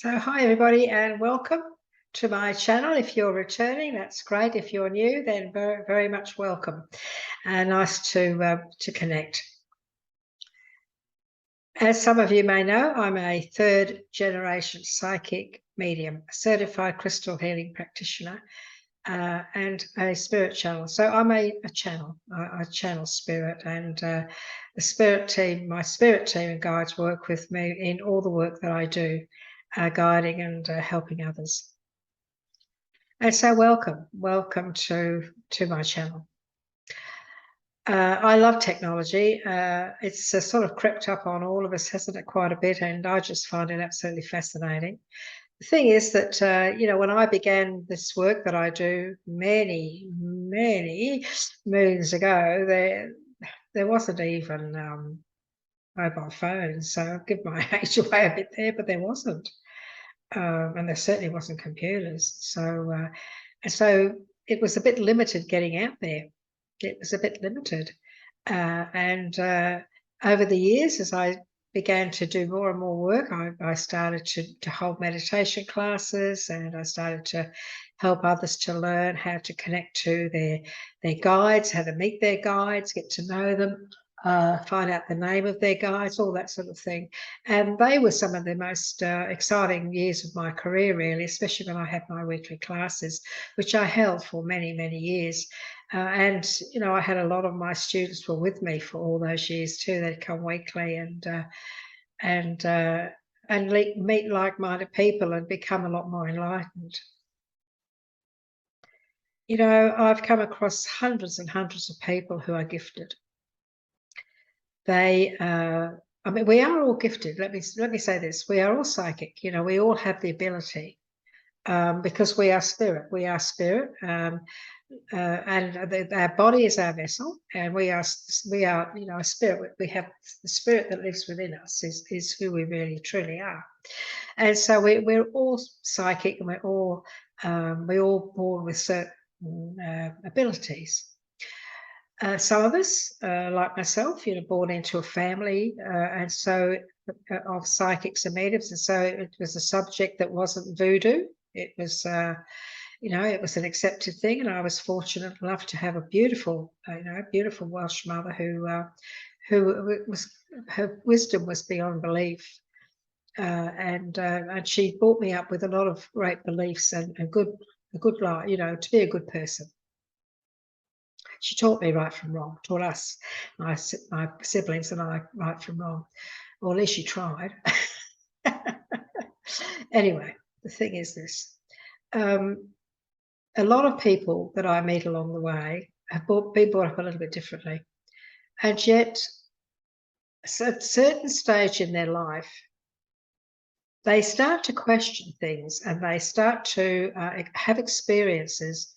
So hi everybody and welcome to my channel. If you're returning, that's great. If you're new, then very, very much welcome. Nice to connect. As some of you may know, I'm a third generation psychic medium, a certified crystal healing practitioner, and a spirit channel. So I'm a channel. I channel spirit, and the spirit team, my spirit team and guides work with me in all the work that I do, guiding and helping others. And so welcome to my channel. I love technology. It's sort of crept up on all of us, hasn't it, quite a bit, and I just find it absolutely fascinating. The thing is that, when I began this work that I do many moons ago, there wasn't even mobile phones, so I'll give my age away a bit there, but there wasn't. And there certainly wasn't computers. So it was a bit limited getting out there. It was a bit limited. And over the years, as I began to do more and more work, I started to hold meditation classes, and I started to help others to learn how to connect to their guides, how to meet their guides, get to know them, find out the name of their guides, all that sort of thing. And they were some of the most exciting years of my career, really, especially when I had my weekly classes, which I held for many years. And I had a lot of my students were with me for all those years too. They'd come weekly and meet like-minded people and become a lot more enlightened. I've come across hundreds and hundreds of people who are gifted. We are all gifted. Let me say this: we are all psychic. We all have the ability, because we are spirit. We are spirit. And our body is our vessel, and we are a spirit. We have the spirit that lives within us is who we really truly are. And so we're all psychic, and we're all born with certain abilities. Some of us, like myself, born into a family, and so of psychics and mediums, and so it was a subject that wasn't voodoo. It was it was an accepted thing, and I was fortunate enough to have a beautiful Welsh mother who was, her wisdom was beyond belief, and she brought me up with a lot of great beliefs and a good life, to be a good person. She taught me right from wrong, taught us, my siblings and I, right from wrong, or at least she tried. Anyway, the thing is this. A lot of people that I meet along the way have been brought up a little bit differently. And yet, at a certain stage in their life, they start to question things, and they start to have experiences,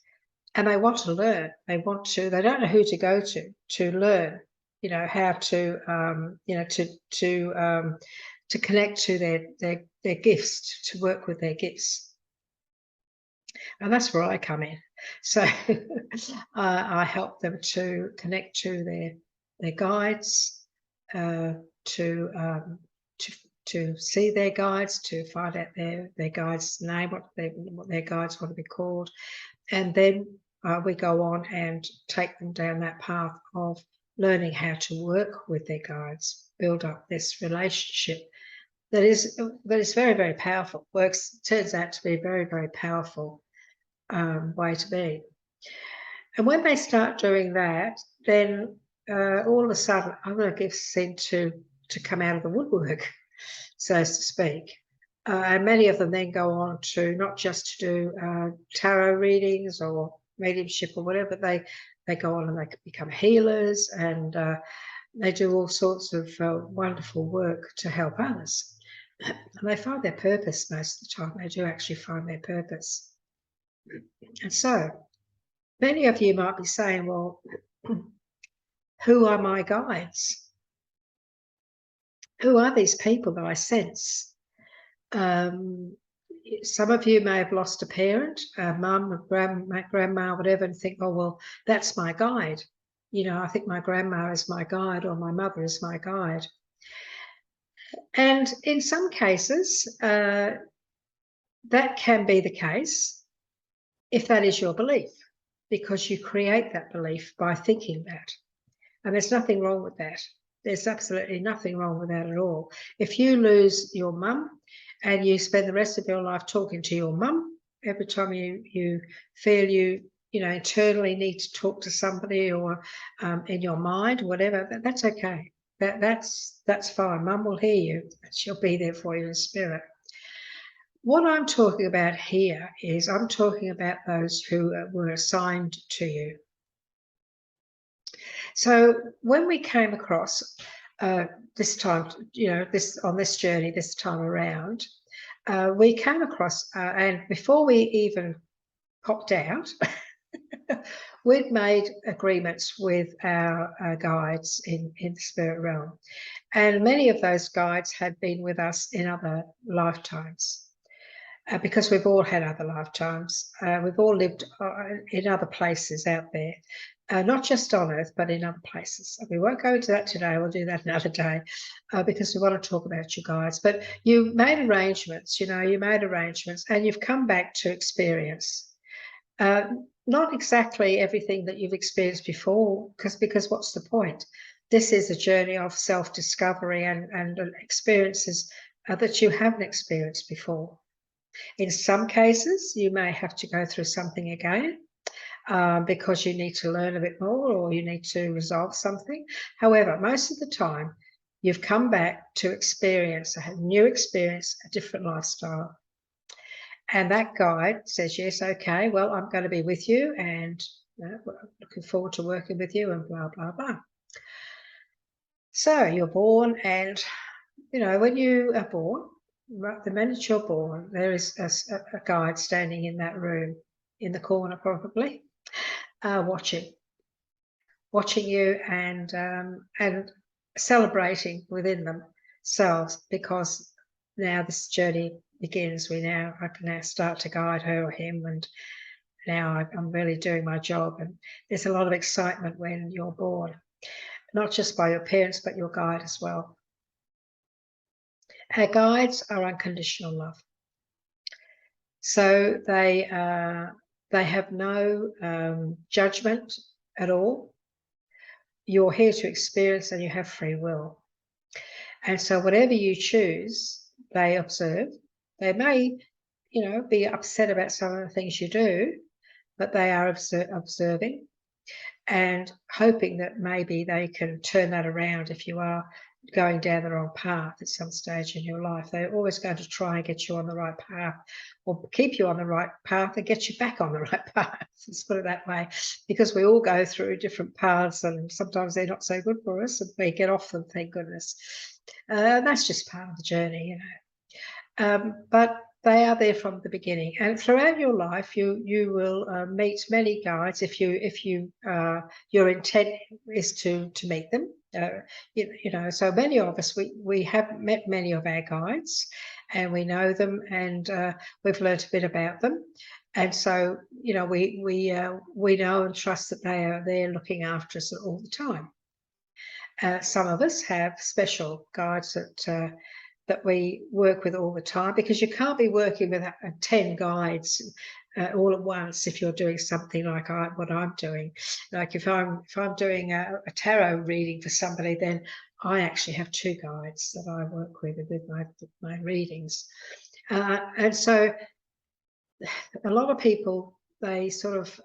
and they want to learn. They don't know who to go to learn, how to, to connect to their gifts, to work with their gifts. And that's where I come in. So I help them to connect to their guides, to see their guides, to find out their guides' name, what their guides want to be called, and then we go on and take them down that path of learning how to work with their guides, build up this relationship that is very, very powerful. Turns out to be a very, very powerful way to be. And when they start doing that, then all of a sudden other gifts seem to come out of the woodwork, so to speak. And many of them then go on to not just to do tarot readings or mediumship or whatever, but they go on and they become healers, and they do all sorts of wonderful work to help others. And they find their purpose most of the time. They do actually find their purpose. And so many of you might be saying, well, who are my guides? Who are these people that I sense? Some of you may have lost a parent, a mum, a grandma, whatever, and think, oh, well, that's my guide. I think my grandma is my guide, or my mother is my guide. And in some cases, that can be the case if that is your belief, because you create that belief by thinking that. And there's nothing wrong with that. There's absolutely nothing wrong with that at all. If you lose your mum and you spend the rest of your life talking to your mum, every time you feel you internally need to talk to somebody, or in your mind, whatever, that's okay. That's fine. Mum will hear you. She'll be there for you in spirit. What I'm talking about here is I'm talking about those who were assigned to you. So when we came across this time, on this journey, this time around, we came across, and before we even popped out, we'd made agreements with our guides in the spirit realm. And many of those guides had been with us in other lifetimes. Because we've all had other lifetimes. We've all lived in other places out there, not just on Earth, but in other places. We won't go into that today. We'll do that another day, because we want to talk about you guys. But you made arrangements, and you've come back to experience. Not exactly everything that you've experienced before, because what's the point? This is a journey of self-discovery and experiences that you haven't experienced before. In some cases, you may have to go through something again because you need to learn a bit more, or you need to resolve something. However, most of the time, you've come back to experience a new experience, a different lifestyle. And that guide says, yes, okay, well, I'm going to be with you, and looking forward to working with you, and blah, blah, blah. So you're born, and, when you are born, the minute you're born, there is a guide standing in that room, in the corner probably, watching you and celebrating within themselves, because now this journey begins. I can now start to guide her or him, and now I'm really doing my job. And there's a lot of excitement when you're born, not just by your parents, but your guide as well. Our guides are unconditional love. So they have no judgment at all. You're here to experience, and you have free will. And so whatever you choose, they observe. They may, be upset about some of the things you do, but they are observing and hoping that maybe they can turn that around if you are going down the wrong path at some stage in your life. They're always going to try and get you on the right path, or keep you on the right path and get you back on the right path. Let's put it that way, because we all go through different paths, and sometimes they're not so good for us, and we get off them, thank goodness. That's just part of the journey, but they are there from the beginning, and throughout your life, you will meet many guides if your intent is to meet them. So many of us we have met many of our guides, and we know them, and we've learnt a bit about them, and so we know and trust that they are there looking after us all the time. Some of us have special guides that we work with all the time, because you can't be working with 10 guides all at once if you're doing something like what I'm doing. Like if I'm doing a tarot reading for somebody, then I actually have 2 guides that I work with my readings. And so a lot of people, they sort of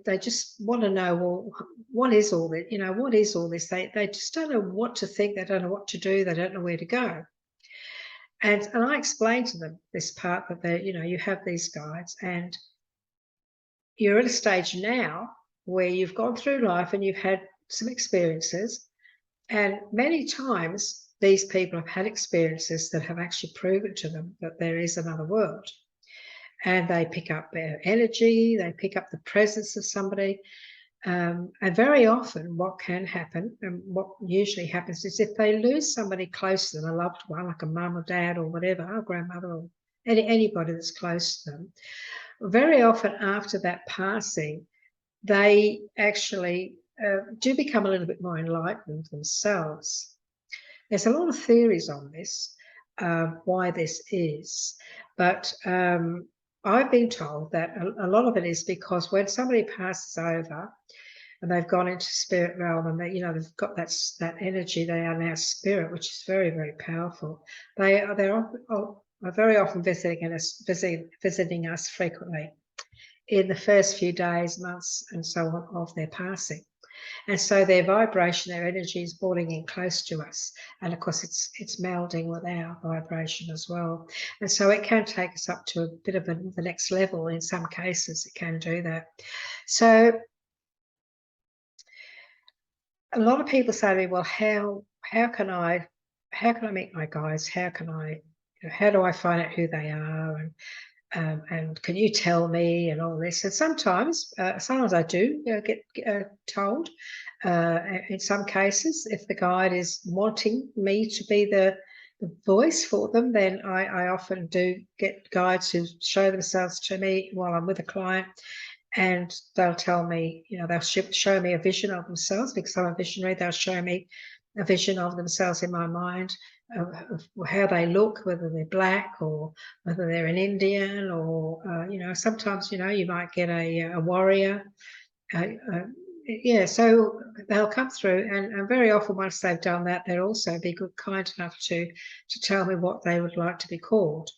they just want to know, well, what is all this? What is all this? They just don't know what to think. They don't know what to do. They don't know where to go. And I explained to them this part that you have these guides, and you're at a stage now where you've gone through life and you've had some experiences, and many times these people have had experiences that have actually proven to them that there is another world, and they pick up their energy, they pick up the presence of somebody. And very often what can happen, and what usually happens, is if they lose somebody close to them, a loved one, like a mum or dad or whatever, a grandmother, or anybody that's close to them, very often after that passing, they actually do become a little bit more enlightened themselves. There's a lot of theories on this, why this is, but I've been told that a lot of it is because when somebody passes over and they've gone into spirit realm and they, they've got that energy, they are now spirit, which is very, very powerful. They're very often visiting us frequently in the first few days, months, and so on of their passing. And so their vibration, their energy is boarding in close to us. And of course, it's melding with our vibration as well. And so it can take us up to a bit of the next level. In some cases, it can do that. So a lot of people say to me, well, how can I meet my guides? How do I find out who they are? And can you tell me and all this? And sometimes I do get told. In some cases, if the guide is wanting me to be the voice for them, then I often do get guides who show themselves to me while I'm with a client, and they'll tell me, they'll show me a vision of themselves because I'm a visionary. They'll show me a vision of themselves in my mind, of how they look, whether they're black or whether they're an Indian, or sometimes you might get a warrior. So they'll come through, and very often once they've done that, they'll also be kind enough to tell me what they would like to be called.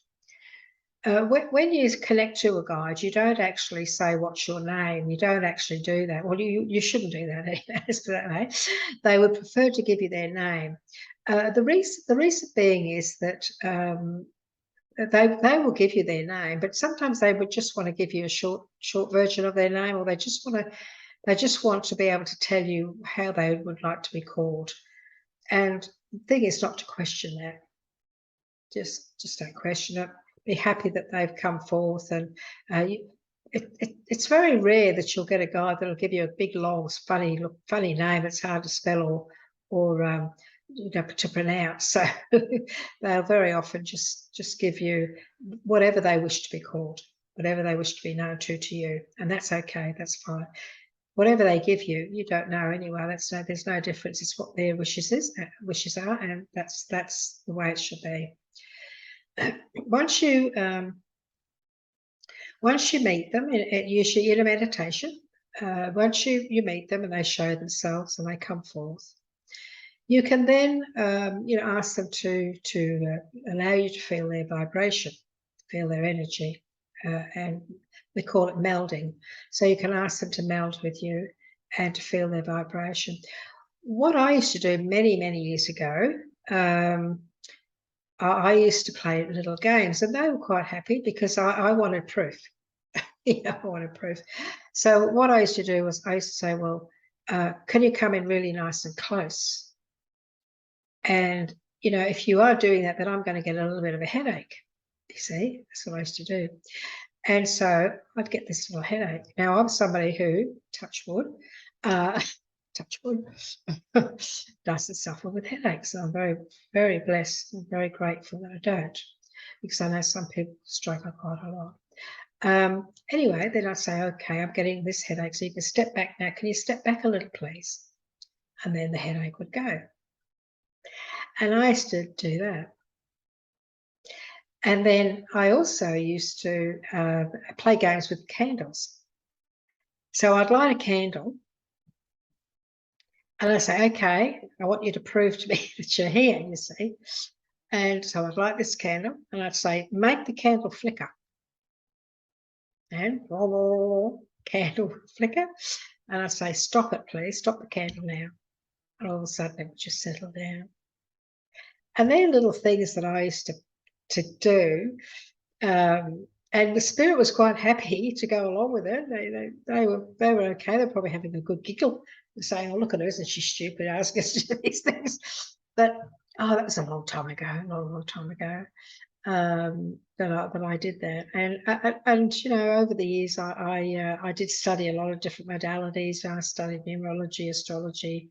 When you connect to a guide, you don't actually say, what's your name? You don't actually do that. Well, you shouldn't do that either. They would prefer to give you their name. The reason being is that they will give you their name, but sometimes they would just want to give you a short version of their name, or they just want to be able to tell you how they would like to be called. And the thing is not to question that. Just don't question it. Be happy that they've come forth, and it's very rare that you'll get a guide that'll give you a big, long, funny name. It's hard to spell or to pronounce. So they'll very often just give you whatever they wish to be called, whatever they wish to be known to you, and that's okay. That's fine. Whatever they give you, you don't know anyway. There's no difference. It's what their wishes are, and that's the way it should be. Once you meet them, usually in a meditation, once you meet them and they show themselves and they come forth, you can then ask them to allow you to feel their vibration, feel their energy, and we call it melding. So you can ask them to meld with you and to feel their vibration. What I used to do many, many years ago, I used to play little games, and they were quite happy because I wanted proof. I wanted proof. So what I used to do was I used to say, well, can you come in really nice and close? And, if you are doing that, then I'm going to get a little bit of a headache. You see, that's what I used to do. And so I'd get this little headache. Now, I'm somebody who, touch wood, doesn't suffer with headaches. So I'm very, very blessed and very grateful that I don't, because I know some people struggle quite a lot. Anyway, then I'd say, okay, I'm getting this headache, so you can step back now. Can you step back a little, please? And then the headache would go. And I used to do that. And then I also used to play games with candles. So I'd light a candle, and I say, okay, I want you to prove to me that you're here, you see. And so I'd light this candle, and I'd say, make the candle flicker. And candle flicker. And I'd say, stop it, please. Stop the candle now. And all of a sudden, it would just settle down. And they're little things that I used to do. And the spirit was quite happy to go along with it. They were okay. They're probably having a good giggle, saying, "Oh, look at her, isn't she stupid? Asking us to do these things." But that was a long time ago, long time ago. That I did that, and over the years I did study a lot of different modalities. I studied numerology, astrology,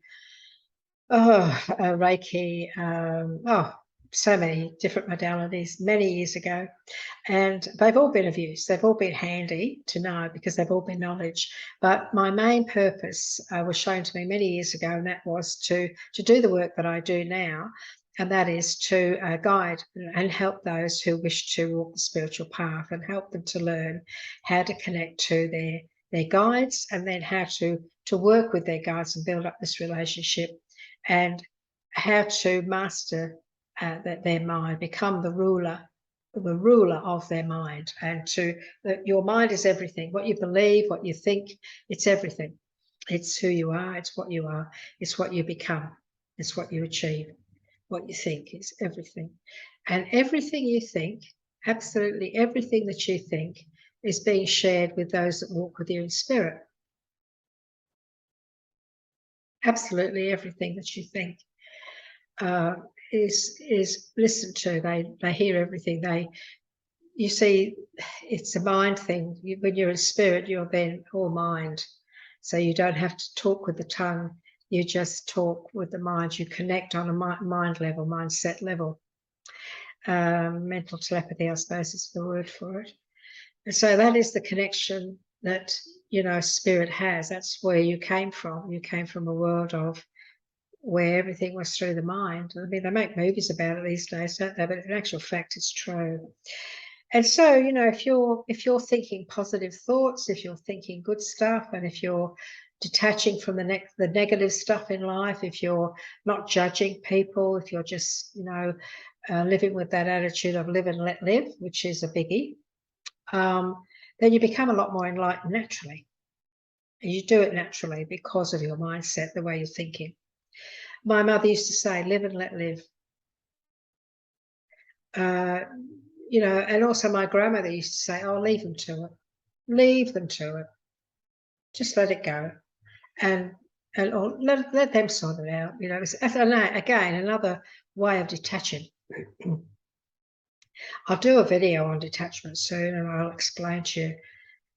Reiki, so many different modalities many years ago, and they've all been of use. They've all been handy to know because they've all been knowledge. But my main purpose was shown to me many years ago, and that was to do the work that I do now, and that is to guide and help those who wish to walk the spiritual path, and help them to learn how to connect to their guides, and then how to work with their guides and build up this relationship, and how to master their mind, become the ruler of their mind, and that your mind is everything. What you believe, what you think, it's everything. It's who you are, it's what you are, it's what you become, it's what you achieve. What you think is everything. And everything you think, absolutely everything that you think, is being shared with those that walk with you in spirit. Absolutely everything that you think is listened to. They hear everything. You see, it's a mind thing. When you're in spirit, you're then all mind. So you don't have to talk with the tongue. You just talk with the mind. You connect on a mind level, mindset level. Mental telepathy, I suppose, is the word for it. And so that is the connection that, spirit has. That's where you came from. You came from a world of where everything was through the mind. I mean, they make movies about it these days, don't they? But in actual fact, it's true. And so, if you're thinking positive thoughts, if you're thinking good stuff, and if you're detaching from the negative stuff in life, if you're not judging people, if you're just, living with that attitude of live and let live, which is a biggie, then you become a lot more enlightened naturally. And you do it naturally because of your mindset, the way you're thinking. My mother used to say, live and let live. And also my grandmother used to say, oh, leave them to it. Leave them to it. Just let it go. And let them sort it out. Again, another way of detaching. I'll do a video on detachment soon, and I'll explain to you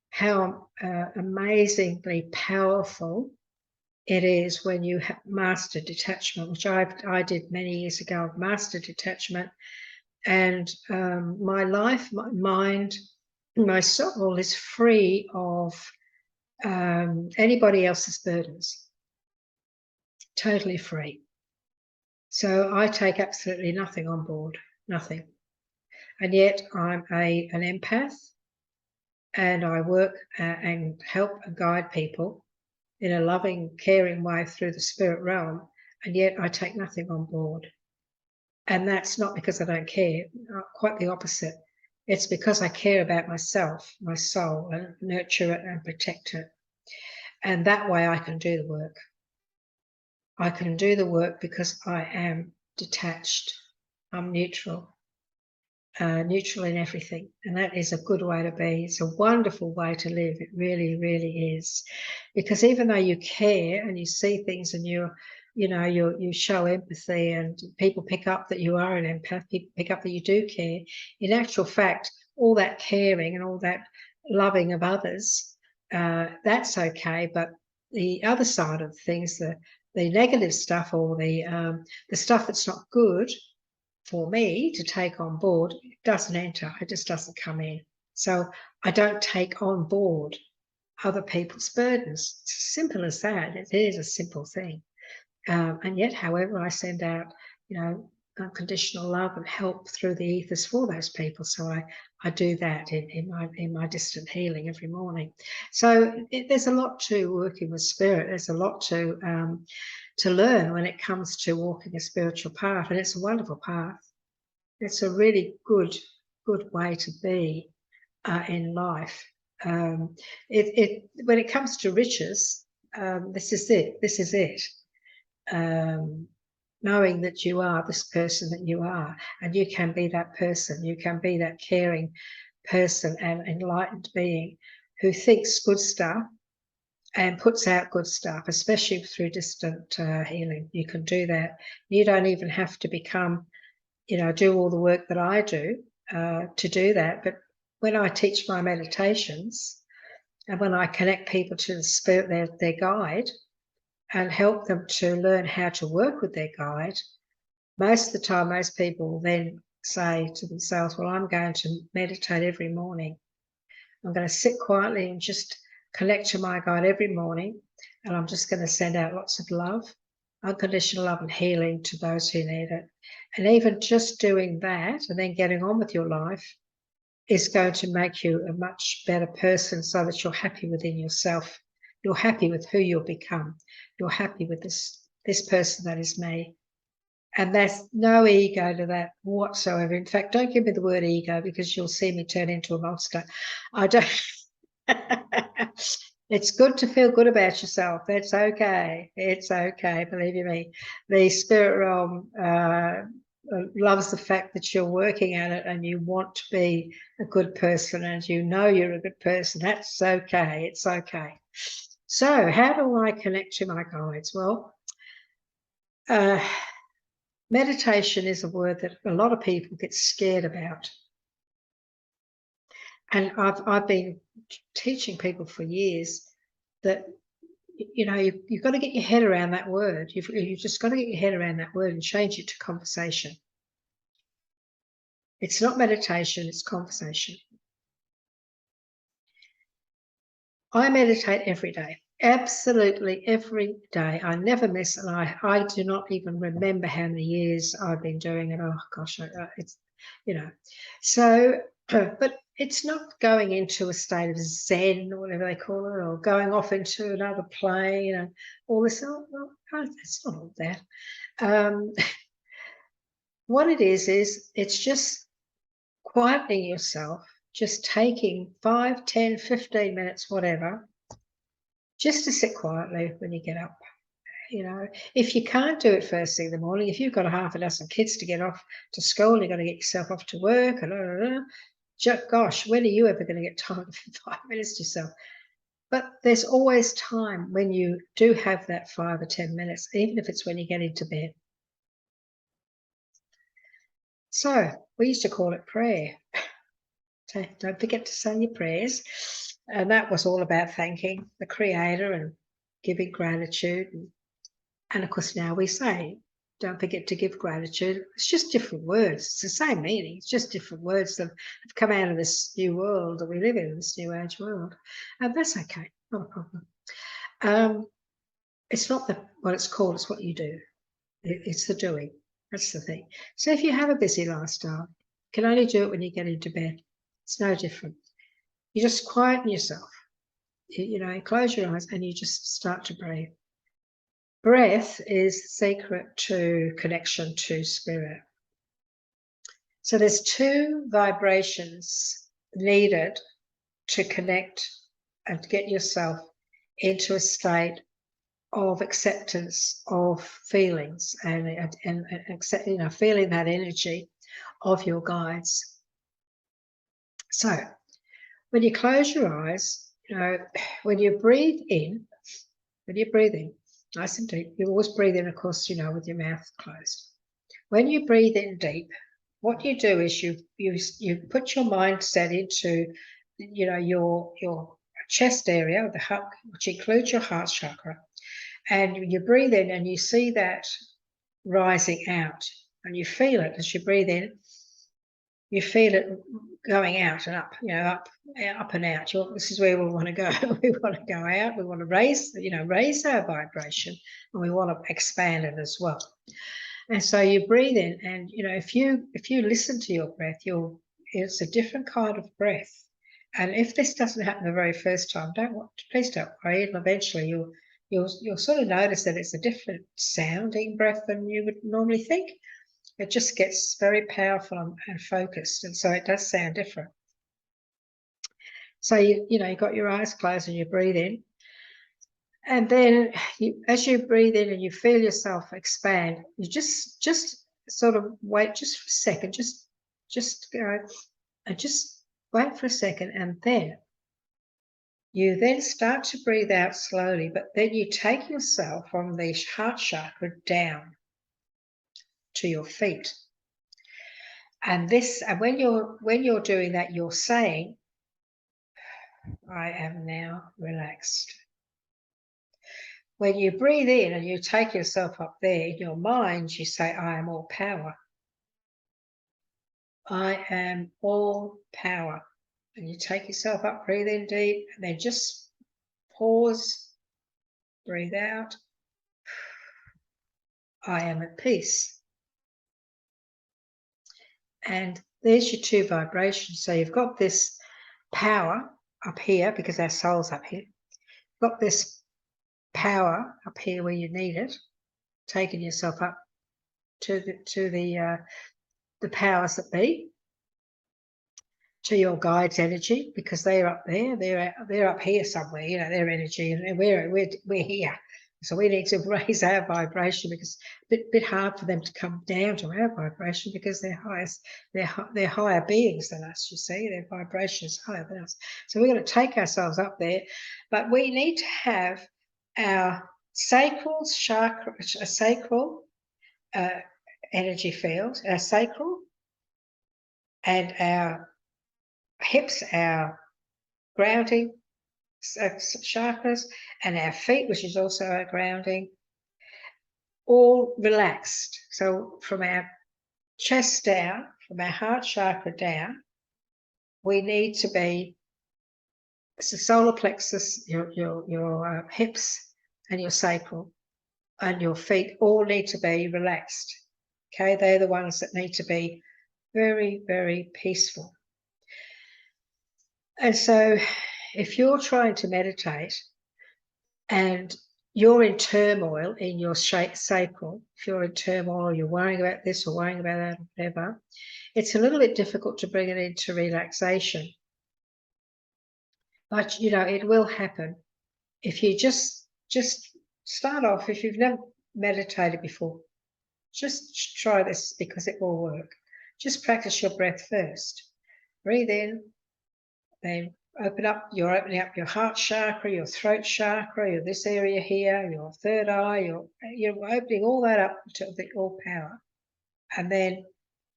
how amazingly powerful it is when you have mastered detachment, which I did many years ago. I've mastered detachment, and my life, my mind, my soul is free of anybody else's burdens. Totally free. So I take absolutely nothing on board, nothing. And yet I'm an empath, and I work and help and guide people in a loving, caring way through the spirit realm, and yet I take nothing on board. And that's not because I don't care, quite the opposite. It's because I care about myself, my soul, and nurture it and protect it. And that way I can do the work. I can do the work because I am detached. I'm neutral. Neutral in everything, and that is a good way to be. It's a wonderful way to live. It really, really is, because even though you care and you see things and you show empathy, and people pick up that you are an empath, people pick up that you do care. In actual fact, all that caring and all that loving of others, that's okay. But the other side of things, the negative stuff, or the stuff that's not good for me to take on board, it doesn't enter. It just doesn't come in. So I don't take on board other people's burdens. It's as simple as that. It is a simple thing. And yet, however, I send out, unconditional love and help through the ethers for those people. So I do that in my distant healing every morning. So there's a lot to working with spirit. There's a lot to learn when it comes to walking a spiritual path, and it's a wonderful path. It's a really good way to be in life. When it comes to riches, this is it. This is it. Knowing that you are this person that you are, and you can be that person. You can be that caring person and enlightened being who thinks good stuff and puts out good stuff, especially through distant healing. You can do that. You don't even have to become, do all the work that I do to do that. But when I teach my meditations, and when I connect people to the spirit, their guide, and help them to learn how to work with their guide, most of the time, most people will then say to themselves, well, I'm going to meditate every morning. I'm going to sit quietly and just connect to my guide every morning, and I'm just going to send out lots of love, unconditional love and healing to those who need it. And even just doing that and then getting on with your life is going to make you a much better person, so that you're happy within yourself. You're happy with who you'll become. You're happy with this person that is me. And there's no ego to that whatsoever. In fact, don't give me the word ego, because you'll see me turn into a monster. I don't. It's good to feel good about yourself. That's okay. It's okay. Believe you me. The spirit realm loves the fact that you're working at it and you want to be a good person, and you know you're a good person. That's okay. It's okay. So how do I connect to my guides? Well, meditation is a word that a lot of people get scared about. And I've been teaching people for years that, you know, you've got to get your head around that word. You've just got to get your head around that word and change it to conversation. It's not meditation, it's conversation. I meditate every day, absolutely every day. I never miss, and I do not even remember how many years I've been doing it. Oh gosh, it's, you know, so, but it's not going into a state of Zen or whatever they call it, or going off into another plane and all this. Oh, it's not all that. What it is it's just quietening yourself, just taking 5, 10, 15 minutes, whatever, just to sit quietly when you get up. You know, if you can't do it first thing in the morning, if you've got a half a dozen kids to get off to school, you've got to get yourself off to work, and gosh, when are you ever going to get time for 5 minutes to yourself? But there's always time when you do have that 5 or 10 minutes, even if it's when you get into bed. So we used to call it prayer. Don't forget to say your prayers. And that was all about thanking the Creator and giving gratitude. And of course, now we say, don't forget to give gratitude. It's just different words. It's the same meaning. It's just different words that have come out of this new world that we live in, this new age world. And that's okay, not a problem. It's not what it's called, it's what you do. It's the doing. That's the thing. So if you have a busy lifestyle, you can only do it when you get into bed. It's no different. You just quieten yourself. You know, close your eyes and you just start to breathe. Breath is the secret to connection to spirit. So there's 2 vibrations needed to connect and get yourself into a state of acceptance of feelings and accept, you know, feeling that energy of your guides. So when you close your eyes, you know, when you breathe in, nice and deep, you always breathe in, of course, you know, with your mouth closed. When you breathe in deep, what you do is you put your mindset into, you know, your chest area, the heart, which includes your heart chakra, and you breathe in and you see that rising out, and you feel it as you breathe in. You feel it going out and up, you know, up and out. This is where we want to go. We want to go out. We want to raise our vibration, and we want to expand it as well. And so you breathe in, and you know, if you listen to your breath, it's a different kind of breath. And if this doesn't happen the very first time, please don't worry. Eventually, you'll sort of notice that it's a different sounding breath than you would normally think. It just gets very powerful and focused, and so it does sound different. So you know, you've got your eyes closed and you breathe in, and then as you breathe in and you feel yourself expand, you just sort of wait just for a second, just go and just wait for a second, and then you then start to breathe out slowly, but then you take yourself from the heart chakra down to your feet. And when you're doing that, you're saying, I am now relaxed. When you breathe in and you take yourself up there, in your mind, you say, I am all power. I am all power. And you take yourself up, breathe in deep, and then just pause, breathe out. I am at peace. And there's your two vibrations. So you've got this power up here, because our soul's up here. You've got this power up here where you need it, taking yourself up to the powers that be, to your guides' energy, because they're up there. They're up here somewhere. You know, their energy, and we're here. So we need to raise our vibration, because it's a bit hard for them to come down to our vibration, because they're higher beings than us, you see. Their vibration is higher than us. So we're going to take ourselves up there, but we need to have our sacral chakra, a sacral energy field, our sacral, and our hips, our grounding chakras, and our feet, which is also our grounding, all relaxed. So from our chest down, from our heart chakra down, we need to be, it's the solar plexus, your hips and your sacral and your feet all need to be relaxed. Okay, they're the ones that need to be very, very peaceful. And so if you're trying to meditate and you're in turmoil in your sacral, if you're in turmoil, you're worrying about this or worrying about that, or whatever, it's a little bit difficult to bring it into relaxation. But, you know, it will happen. If you just start off, if you've never meditated before, just try this, because it will work. Just practice your breath first. Breathe in, then you're opening up your heart chakra, your throat chakra, this area here, your third eye, you're opening all that up to the all power. And then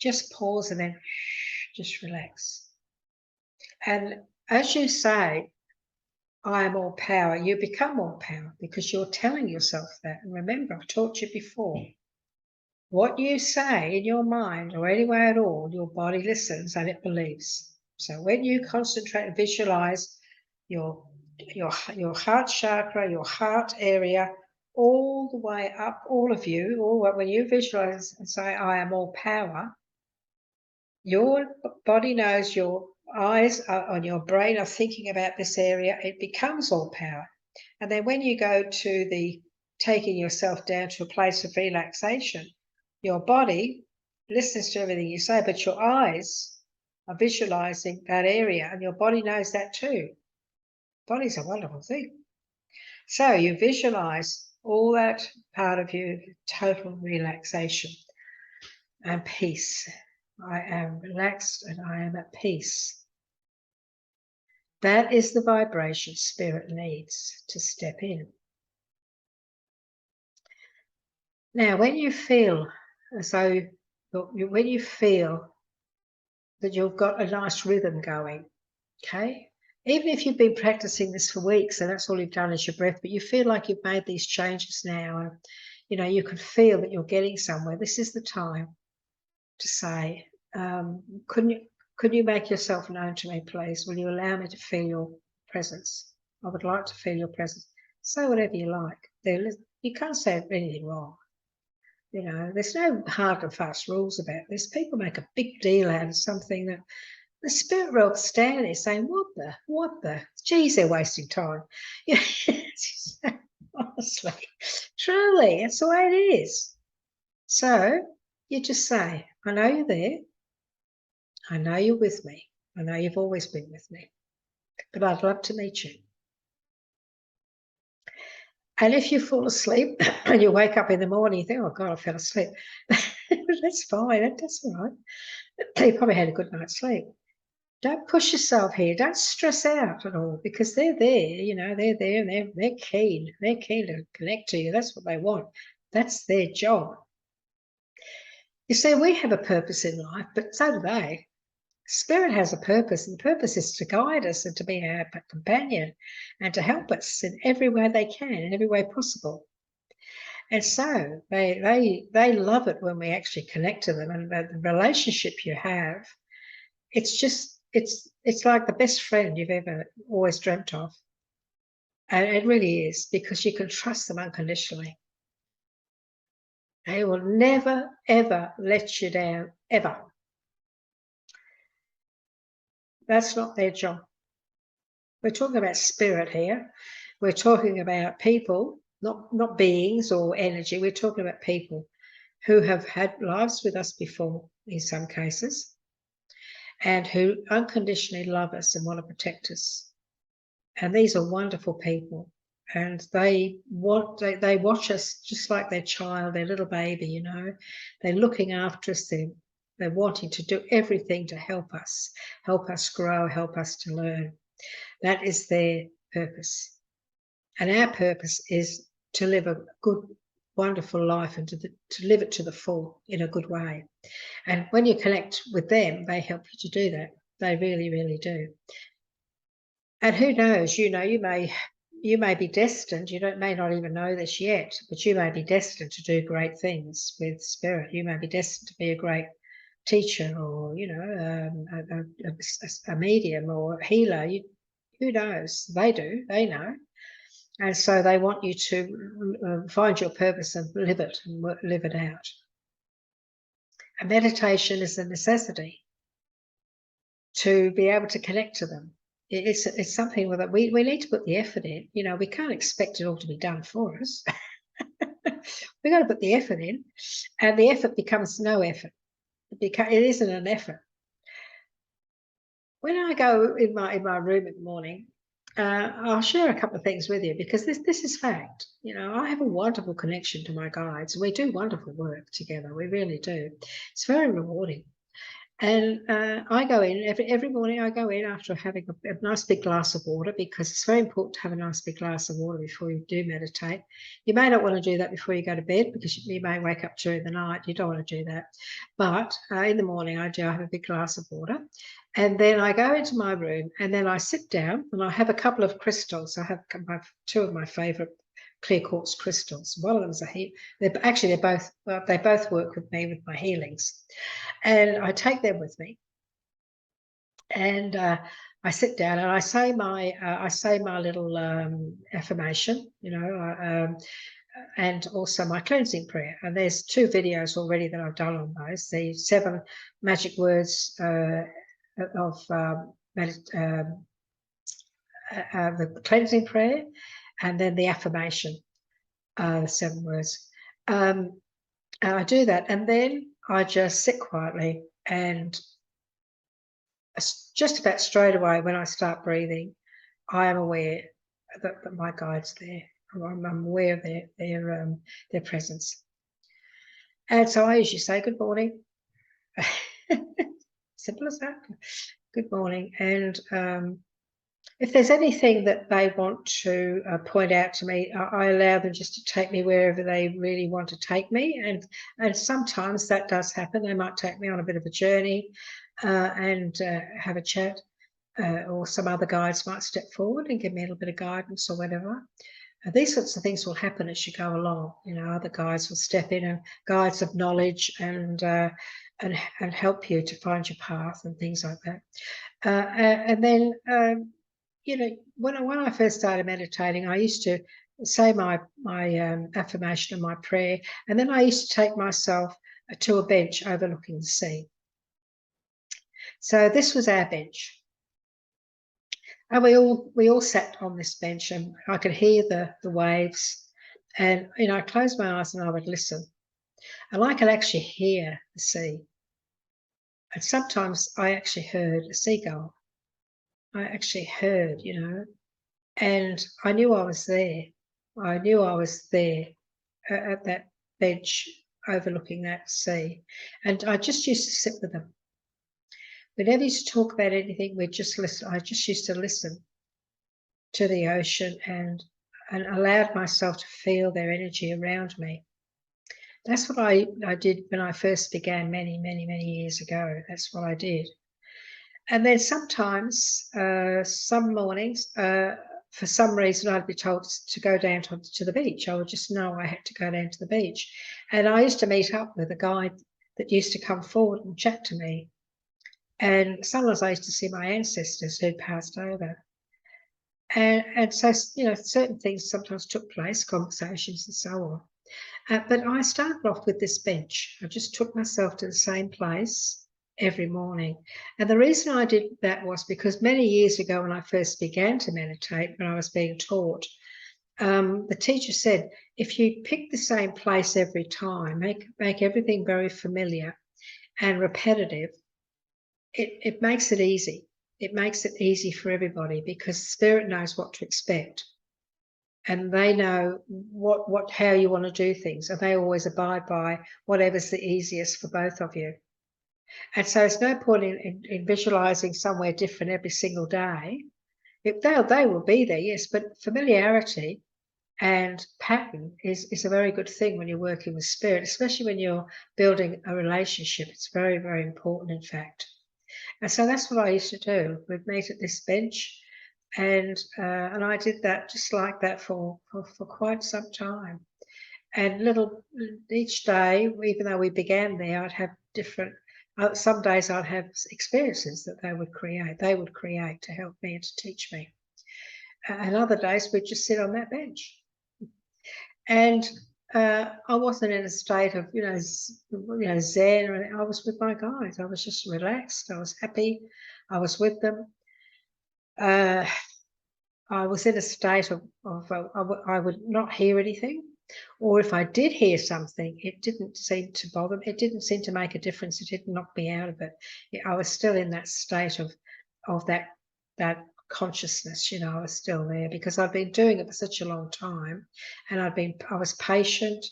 just pause and then just relax. And as you say, I am all power, you become all power, because you're telling yourself that. And remember, I've taught you before, what you say in your mind or anywhere at all, your body listens and it believes. So when you concentrate and visualize your heart chakra, your heart area, all the way up, all of you, when you visualize and say, I am all power, your body knows, your eyes on your brain are thinking about this area, it becomes all power. And then when you go to the taking yourself down to a place of relaxation, your body listens to everything you say, but your eyes are visualizing that area, and your body knows that too. Body's a wonderful thing. So you visualize all that part of you, total relaxation and peace. I am relaxed and I am at peace. That is the vibration spirit needs to step in. Now, when you feel as though, when you feel that you've got a nice rhythm going, okay? Even if you've been practicing this for weeks and that's all you've done is your breath, but you feel like you've made these changes now, and you know, you can feel that you're getting somewhere, this is the time to say, could you make yourself known to me, please? Will you allow me to feel your presence? I would like to feel your presence. Say whatever you like. You can't say anything wrong. You know, there's no hard and fast rules about this. People make a big deal out of something that the spirit realm stand there saying, what the, geez, they're wasting time. You know, honestly, truly, that's the way it is. So you just say, I know you're there. I know you're with me. I know you've always been with me, but I'd love to meet you. And if you fall asleep and you wake up in the morning, you think, oh God, I fell asleep. That's fine. That's all right. You probably had a good night's sleep. Don't push yourself here. Don't stress out at all, because they're there, you know, they're there and they're keen. They're keen to connect to you. That's what they want. That's their job. You see, we have a purpose in life, but so do they. Spirit has a purpose, and the purpose is to guide us and to be our companion and to help us in every way they can, in every way possible. And so they love it when we actually connect to them, and the relationship you have, it's like the best friend you've ever always dreamt of. And it really is, because you can trust them unconditionally. They will never, ever let you down, ever. That's not their job. We're talking about spirit here. We're talking about people, not beings or energy. We're talking about people who have had lives with us before, in some cases, and who unconditionally love us and want to protect us. And these are wonderful people. And they watch us just like their child, their little baby, you know. They're looking after us. They're wanting to do everything to help us grow, help us to learn. That is their purpose. And our purpose is to live a good, wonderful life and to live it to the full in a good way. And when you connect with them, they help you to do that. They really, really do. And who knows, you know, you may be destined, you may not even know this yet, but you may be destined to do great things with spirit. You may be destined to be a great teacher, or, you know, a medium or a healer. Who knows? They do, they know. And so they want you to find your purpose and live it and live it out. And meditation is a necessity to be able to connect to them. It's something that we need to put the effort in. You know, we can't expect it all to be done for us. We've got to put the effort in, and the effort becomes no effort. It isn't an effort. When I go in my room in the morning, I'll share a couple of things with you, because this is fact. You know, I have a wonderful connection to my guides. We do wonderful work together. We really do. It's very rewarding. And I go in every morning. I go in after having a nice big glass of water, because it's very important to have a nice big glass of water before you do meditate. You may not want to do that before you go to bed, because you may wake up during the night. You don't want to do that. But in the morning, I have a big glass of water. And then I go into my room, and then I sit down, and I have a couple of crystals. I have two of my favorite clear quartz crystals. One of them is they both work with me with my healings. And I take them with me, and I sit down and I say my little affirmation, you know, and also my cleansing prayer. And there's 2 videos already that I've done on those. The 7 magic words of the cleansing prayer, and then the affirmation, the 7 words. And I do that, and then I just sit quietly, and just about straight away when I start breathing, I am aware that my guide's there. I'm aware of their presence. And so I usually say good morning. Simple as that. Good morning. And if there's anything that they want to point out to me, I allow them just to take me wherever they really want to take me. And sometimes that does happen. They might take me on a bit of a journey and have a chat, or some other guides might step forward and give me a little bit of guidance or whatever. These sorts of things will happen as you go along. You know, other guides will step in, and guides of knowledge, and help you to find your path and things like that. And then, you know, when I first started meditating, I used to say my affirmation and my prayer, and then I used to take myself to a bench overlooking the sea. So this was our bench. And we all sat on this bench, and I could hear the waves. And, you know, I closed my eyes and I would listen. And I could actually hear the sea. And sometimes I actually heard a seagull. I actually heard, you know, and I knew I was there. I knew I was there at that bench overlooking that sea. And I just used to sit with them. We never used to talk about anything. We just listen. I just used to listen to the ocean and allowed myself to feel their energy around me. That's what I did when I first began many years ago. That's what I did. And then sometimes, some mornings, for some reason, I'd be told to go down to the beach. I would just know I had to go down to the beach. And I used to meet up with a guide that used to come forward and chat to me. And sometimes I used to see my ancestors who'd passed over. And so, you know, certain things sometimes took place, conversations and so on. But I started off with this bench. I just took myself to the same place every morning. And the reason I did that was because many years ago when I first began to meditate, when I was being taught, the teacher said, if you pick the same place every time, make everything very familiar and repetitive, it makes it easy. It makes it easy for everybody because Spirit knows what to expect. And they know how you want to do things, and they always abide by whatever's the easiest for both of you. And so it's no point in visualizing somewhere different every single day. They will be there, yes, but familiarity and pattern is a very good thing when you're working with Spirit, especially when you're building a relationship. It's very, very important, in fact. And so that's what I used to do. We'd meet at this bench, and I did that just like that for quite some time. And each day, even though we began there, I'd have different. Some days I'd have experiences that they would create. They would create to help me and to teach me. And other days we'd just sit on that bench. And I wasn't in a state of zen or anything. I was with my guys. I was just relaxed. I was happy. I was with them. I was in a state of I would not hear anything, or if I did hear something, it didn't seem to bother me. It didn't seem to make a difference. It didn't knock me out of it. I was still in that state of that consciousness. I was still there because I'd been doing it for such a long time, and I was patient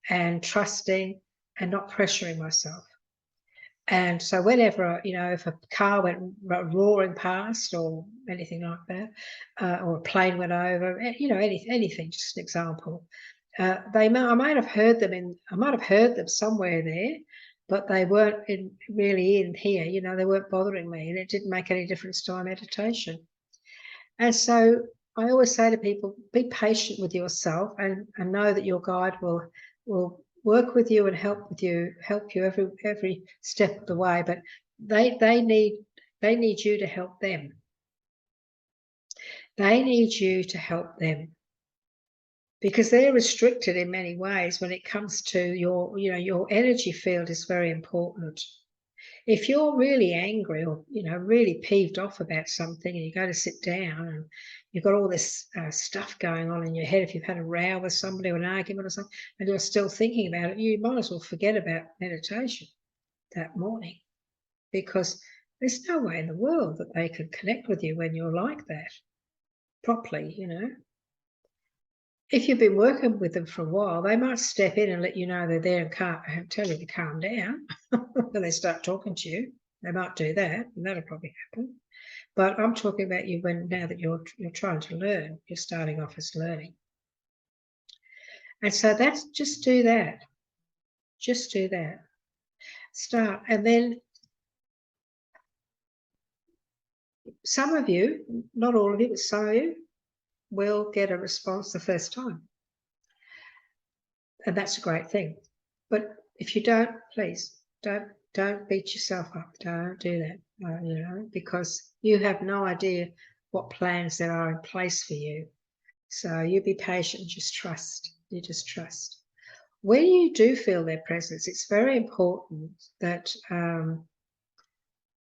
and trusting and not pressuring myself. And so whenever, if a car went roaring past or anything like that, or a plane went over, anything, just an example, I might have heard them somewhere there, but they weren't really in here. They weren't bothering me, and it didn't make any difference to my meditation. And so I always say to people, be patient with yourself and know that your guide will work with you and help you every step of the way. But they need you to help them. They need you to help them because they're restricted in many ways when it comes to your energy field is very important. If you're really angry or really peeved off about something and you go to sit down and you've got all this stuff going on in your head, if you've had a row with somebody or an argument or something and you're still thinking about it, you might as well forget about meditation that morning, because there's no way in the world that they can connect with you when you're like that properly. If you've been working with them for a while, they might step in and let you know they're there and tell you to calm down when they start talking to you. They might do that, and that'll probably happen. But I'm talking about you now that you're trying to learn, you're starting off as learning. And so that's just do that. Just do that. Start. And then some of you, not all of you, but some of you will get a response the first time. And that's a great thing. But if you don't, please don't beat yourself up. Don't do that, because you have no idea what plans there are in place for you. So you be patient, just trust. You just trust. When you do feel their presence, it's very important that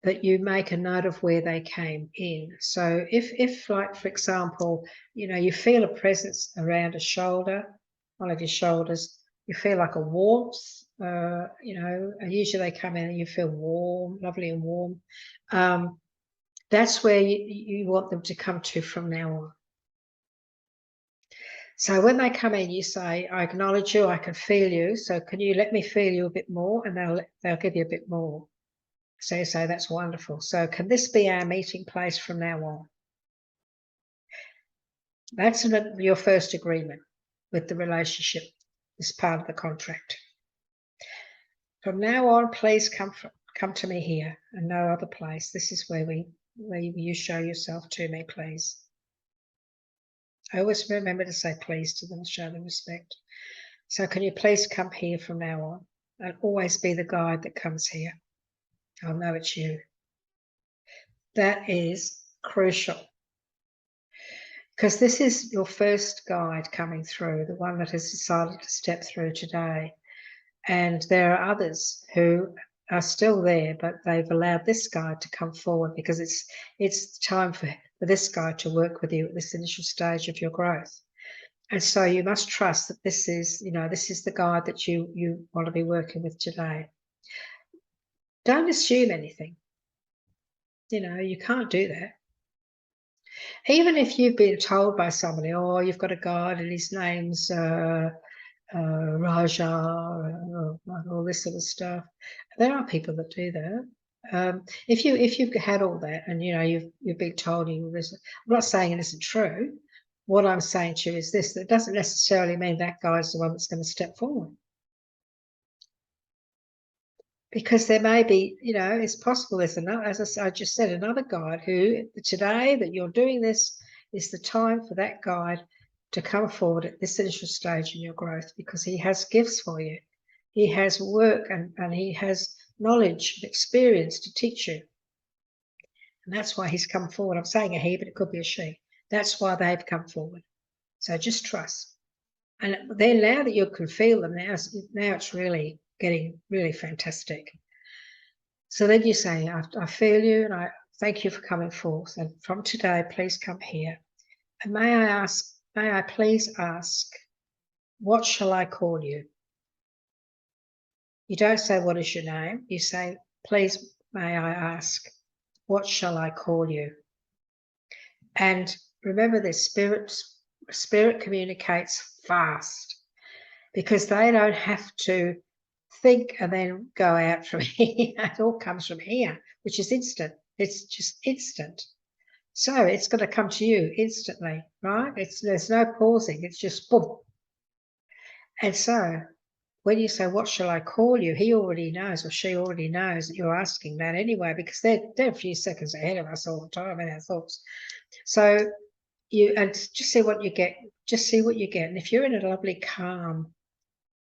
that you make a note of where they came in. So if like, for example, you feel a presence around a shoulder, one of your shoulders, you feel like a warmth, and usually they come in and you feel warm, lovely and warm. That's where you want them to come to from now on. So when they come in, you say, I acknowledge you, I can feel you. So can you let me feel you a bit more? And they'll give you a bit more. So you say, that's wonderful. So can this be our meeting place from now on? That's your first agreement with the relationship. This part of the contract. From now on, please come to me here and no other place. This is where you show yourself to me, please. I always remember to say please to them, show them respect. So can you please come here from now on and always be the guide that comes here? I'll know it's you. That is crucial. Because this is your first guide coming through, the one that has decided to step through today. And there are others who are still there, but they've allowed this guide to come forward because it's time for this guide to work with you at this initial stage of your growth. And so you must trust that this is, this is the guide that you want to be working with today. Don't assume anything. You can't do that. Even if you've been told by somebody, oh, you've got a guide and his name's Raja, all this sort of stuff. There are people that do that. If you've had all that and you've been told I'm not saying it isn't true. What I'm saying to you is this: that it doesn't necessarily mean that guy's the one that's going to step forward. Because there may be, it's possible there's another, as I just said, another guide who today that you're doing this is the time for that guide to come forward at this initial stage in your growth, because he has gifts for you. He has work and he has knowledge and experience to teach you. And that's why he's come forward. I'm saying a he, but it could be a she. That's why they've come forward. So just trust. And then now that you can feel them, now it's really getting really fantastic. So then you say, I feel you and I thank you for coming forth. And from today, please come here. And may I please ask, what shall I call you? You don't say, what is your name? You say, please, may I ask, what shall I call you? And remember this, spirit communicates fast, because they don't have to think and then go out from here. It all comes from here, which is instant. It's just instant. So it's going to come to you instantly, right? There's no pausing. It's just boom. And so when you say, what shall I call you? He already knows, or she already knows that you're asking that anyway, because they're a few seconds ahead of us all the time in our thoughts. So and just see what you get. Just see what you get. And if you're in a lovely, calm,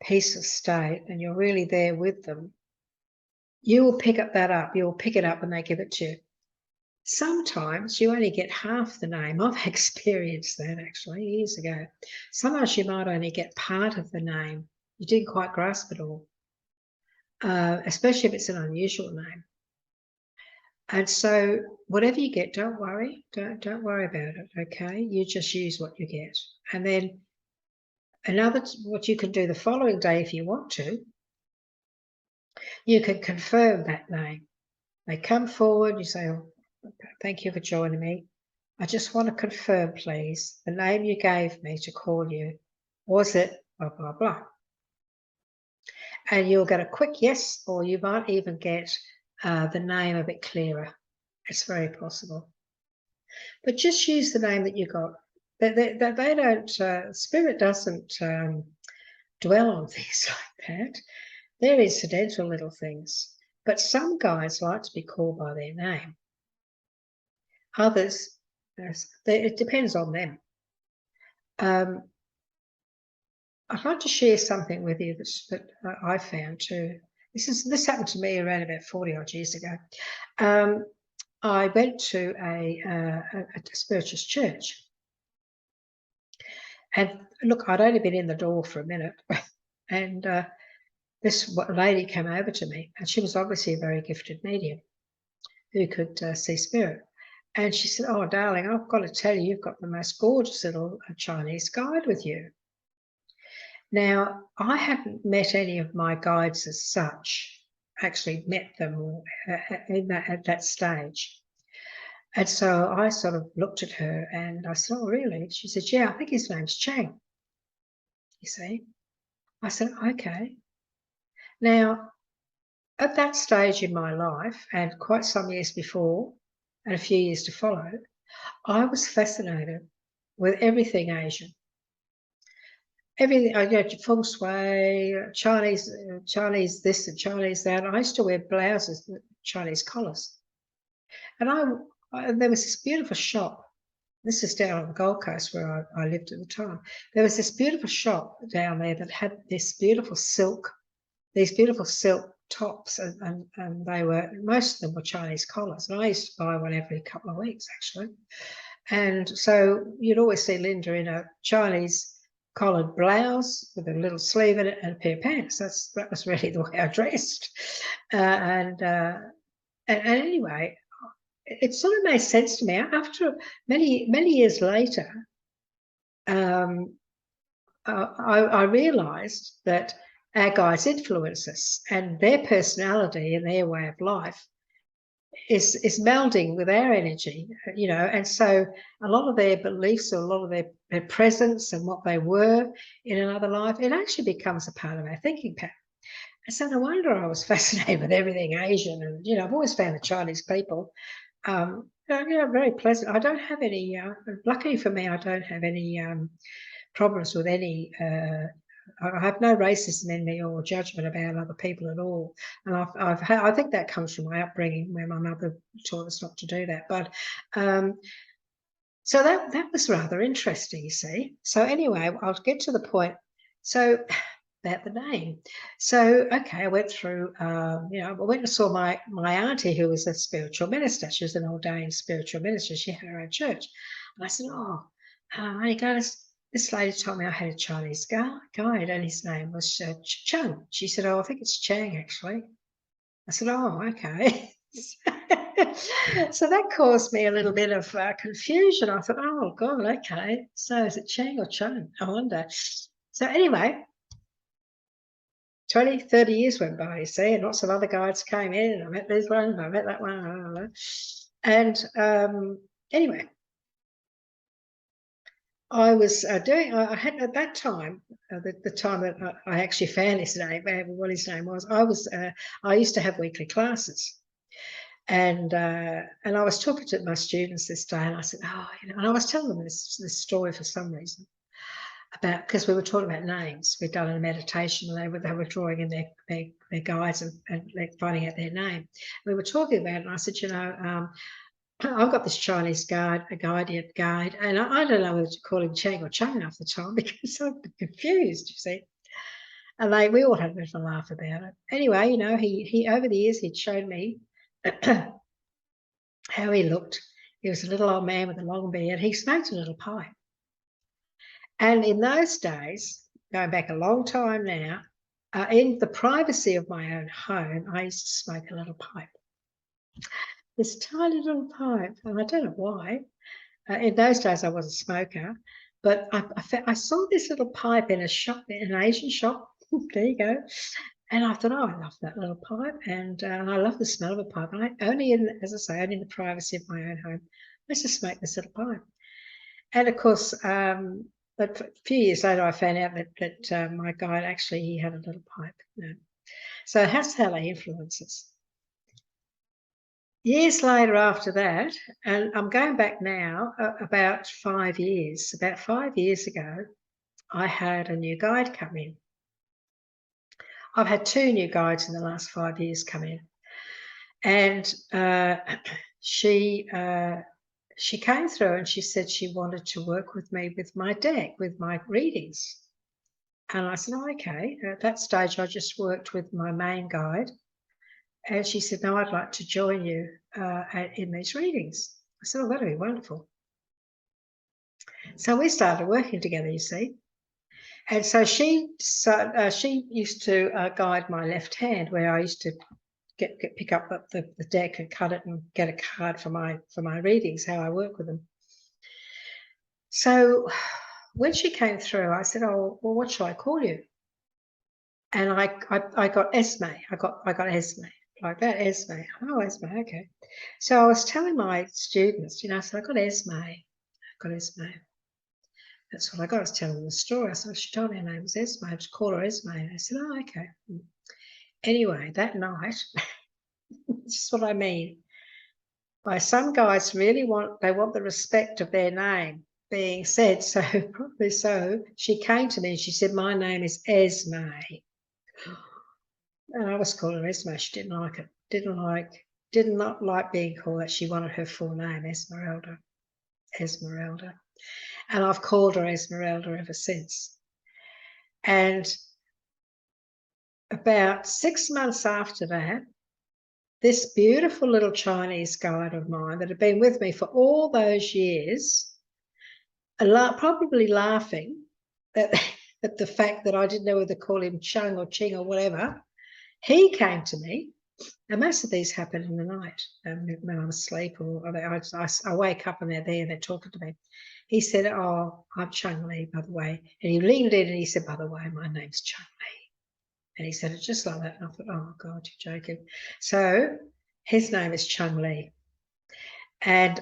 peaceful state and you're really there with them, you will pick that up. You'll pick it up when they give it to you. Sometimes you only get half the name. I've experienced that actually years ago. Sometimes you might only get part of the name. You didn't quite grasp it all, especially if it's an unusual name. And so whatever you get, don't worry. Don't worry about it, okay? You just use what you get. And then what you can do the following day if you want to, you can confirm that name. They come forward, you say, oh, thank you for joining me. I just want to confirm, please, the name you gave me to call you, was it blah, blah, blah? And you'll get a quick yes, or you might even get the name a bit clearer. It's very possible. But just use the name that you got. They don't, Spirit doesn't dwell on things like that. They're incidental little things. But some guys like to be called by their name. Others, it depends on them. I'd like to share something with you that I found too. This happened to me around about 40 odd years ago. I went to a spiritualist church, and look, I'd only been in the door for a minute, and this lady came over to me, and she was obviously a very gifted medium who could see spirit. And she said, oh, darling, I've got to tell you, you've got the most gorgeous little Chinese guide with you. Now, I hadn't met any of my guides as such, actually met them at that stage. And so I sort of looked at her and I said, oh, really? She said, yeah, I think his name's Chang. You see? I said, okay. Now, at that stage in my life, and quite some years before, and a few years to follow, I was fascinated with everything Asian. Everything, feng shui, Chinese this and Chinese that. I used to wear blouses with Chinese collars. And there was this beautiful shop. This is down on the Gold Coast where I lived at the time. There was this beautiful shop down there that had these beautiful silk tops, and most of them were Chinese collars. And I used to buy one every couple of weeks, actually. And so you'd always see Linda in a Chinese collared blouse with a little sleeve in it and a pair of pants. That was really the way I dressed. And anyway, it sort of made sense to me. After many years later, I realised that our guides influence us, and their personality and their way of life is melding with our energy, you know, and so a lot of their beliefs or a lot of their presence and what they were in another life, it actually becomes a part of our thinking pattern. And so no wonder I was fascinated with everything Asian, and you know, I've always found the Chinese people, very pleasant. I don't have any. Luckily for me, I don't have any problems with any. I have no racism in me or judgment about other people at all, and I think that comes from my upbringing, where my mother taught us not to do that. But so that was rather interesting, you see. So anyway, I'll get to the point. So about the name. So okay, I went through. You know, I went and saw my auntie, who was a spiritual minister. She was an ordained spiritual minister. She had her own church, and I said, "Oh, honey, guys, this lady told me I had a Chinese guide, and his name was Chung." She said, "Oh, I think it's Chang, actually." I said, "Oh, okay." So that caused me a little bit of confusion. I thought, "Oh God, okay. So is it Chang or Chung? I wonder." So anyway, 20, 30 years went by, you see, and lots of other guides came in, and I met this one, and I met that one, and anyway, I was I had at that time, the time that I actually found his name, what his name was, I used to have weekly classes. And I was talking to my students this day, and I said, "Oh, you know," and I was telling them this story for some reason, about, because we were talking about names. We'd done a meditation, and they were drawing in their guides and finding out their name. We were talking about it, and I said, "You know, I've got this Chinese guide, and I don't know whether to call him Chang or Chung half the time because I'm confused, you see." And we all had a bit of a laugh about it. Anyway, you know, he over the years he'd shown me how he looked. He was a little old man with a long beard. He smoked a little pipe. And in those days, going back a long time now, in the privacy of my own home, I used to smoke a little pipe. This tiny little pipe, and I don't know why. In those days, I was a smoker, but I saw this little pipe in a shop, in an Asian shop. There you go. And I thought, "Oh, I love that little pipe," and I love the smell of a pipe. And as I say, only in the privacy of my own home, I used to smoke this little pipe. And of course, but a few years later, I found out that my guide actually, he had a little pipe. You know. So that's how they influence us. Years later after that, and I'm going back now about 5 years. About 5 years ago, I had a new guide come in. I've had 2 new guides in the last 5 years come in, and she came through and she said she wanted to work with me with my deck, with my readings. And I said, "Oh, okay." At that stage, I just worked with my main guide. And she said, "No, I'd like to join you in these readings." I said, "Oh, that'd be wonderful." So we started working together, you see. And so she used to guide my left hand, where I used to pick up the deck and cut it and get a card for my readings, how I work with them. So when she came through, I said, "Oh, well, what shall I call you?" And I got Esme. I got Esme, like that, Esme. Oh, Esme, okay. So I was telling my students, you know, so I got Esme. I got Esme. That's what I got. I was telling them the story. So she told me her name was Esme. I just call her Esme. And I said, "Oh, okay." Anyway, that night, this is what I mean. By some guys really want the respect of their name being said. So probably so. She came to me and she said, "My name is Esme." And I was calling her Esme. She didn't like it. Did not like being called that. She wanted her full name, Esmeralda. Esmeralda. And I've called her Esmeralda ever since. And about 6 months after that, this beautiful little Chinese guide of mine that had been with me for all those years, probably laughing at, at the fact that I didn't know whether to call him Chung or Ching or whatever, he came to me, and most of these happen in the night when I'm asleep, or I wake up and they're there and they're talking to me. He said, "Oh, I'm Chung Lee, by the way." And he leaned in and he said, "By the way, my name's Chung Lee." And he said it just like that. And I thought, "Oh, God, you're joking." So his name is Chung Lee. And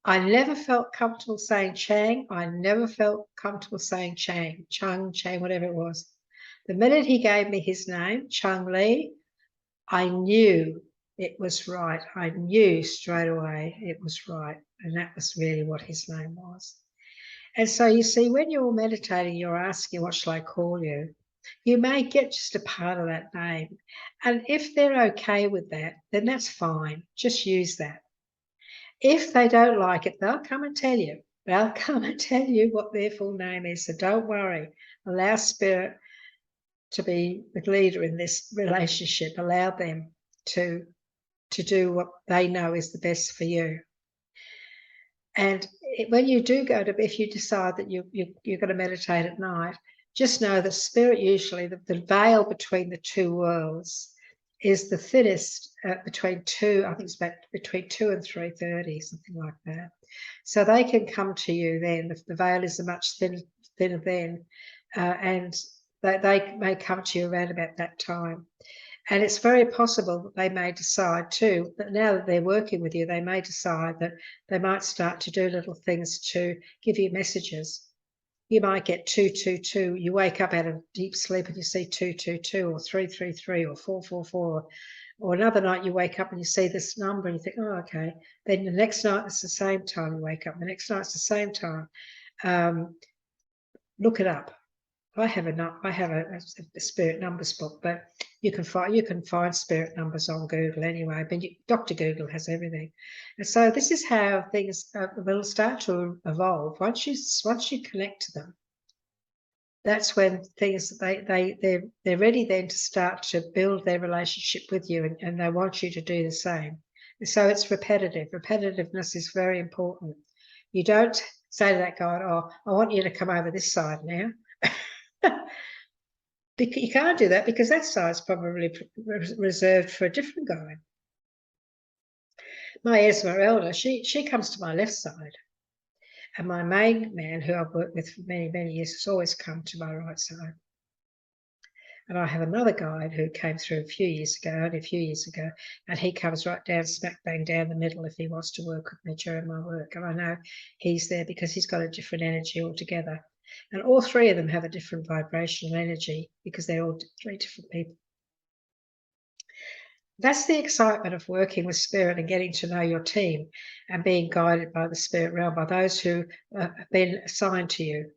I never felt comfortable saying Chang. I never felt comfortable saying Chang, Chung, Chang, whatever it was. The minute he gave me his name, Chung Lee, I knew it was right. I knew straight away it was right. And that was really what his name was. And so you see, when you're meditating, you're asking, what shall I call you? You may get just a part of that name. And if they're okay with that, then that's fine. Just use that. If they don't like it, they'll come and tell you. They'll come and tell you what their full name is. So don't worry. Allow Spirit to be the leader in this relationship. Allow them to do what they know is the best for you. And when you do go to, if you decide that you're going to meditate at night, just know that Spirit usually, the veil between the two worlds is the thinnest between two, I think it's about between 2 and 3:30, something like that. So they can come to you then. The veil is much thinner then, and they may come to you around about that time. And it's very possible that they may decide too, that now that they're working with you, they may decide that they might start to do little things to give you messages. You might get 222. You wake up out of deep sleep and you see 222 or 333 or 444. Or another night you wake up and you see this number and you think, oh, okay. Then the next night it's the same time you wake up. The next night it's the same time. Look it up. I have a spirit numbers book, but you can find spirit numbers on Google anyway. But Dr. Google has everything, and so this is how things will start to evolve. Once you connect to them, that's when things they're ready then to start to build their relationship with you, and they want you to do the same. And so it's repetitive. Repetitiveness is very important. You don't say to that guy, "Oh, I want you to come over this side now." You can't do that because that side's probably reserved for a different guy. My Esmeralda, she comes to my left side. And my main man, who I've worked with for many, many years, has always come to my right side. And I have another guide who came through only a few years ago, and he comes right down, smack bang down the middle if he wants to work with me during my work. And I know he's there because he's got a different energy altogether. And all three of them have a different vibrational energy because they're all three different people. That's the excitement of working with Spirit and getting to know your team and being guided by the Spirit realm, by those who have been assigned to you,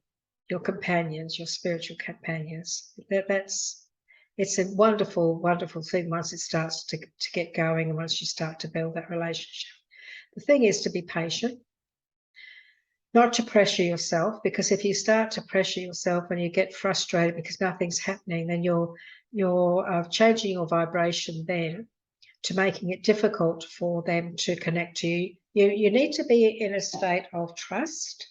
your companions, your spiritual companions. It's a wonderful, wonderful thing once it starts to get going and once you start to build that relationship. The thing is to be patient. Not to pressure yourself, because if you start to pressure yourself and you get frustrated because nothing's happening, then you're changing your vibration then to making it difficult for them to connect to you. You need to be in a state of trust.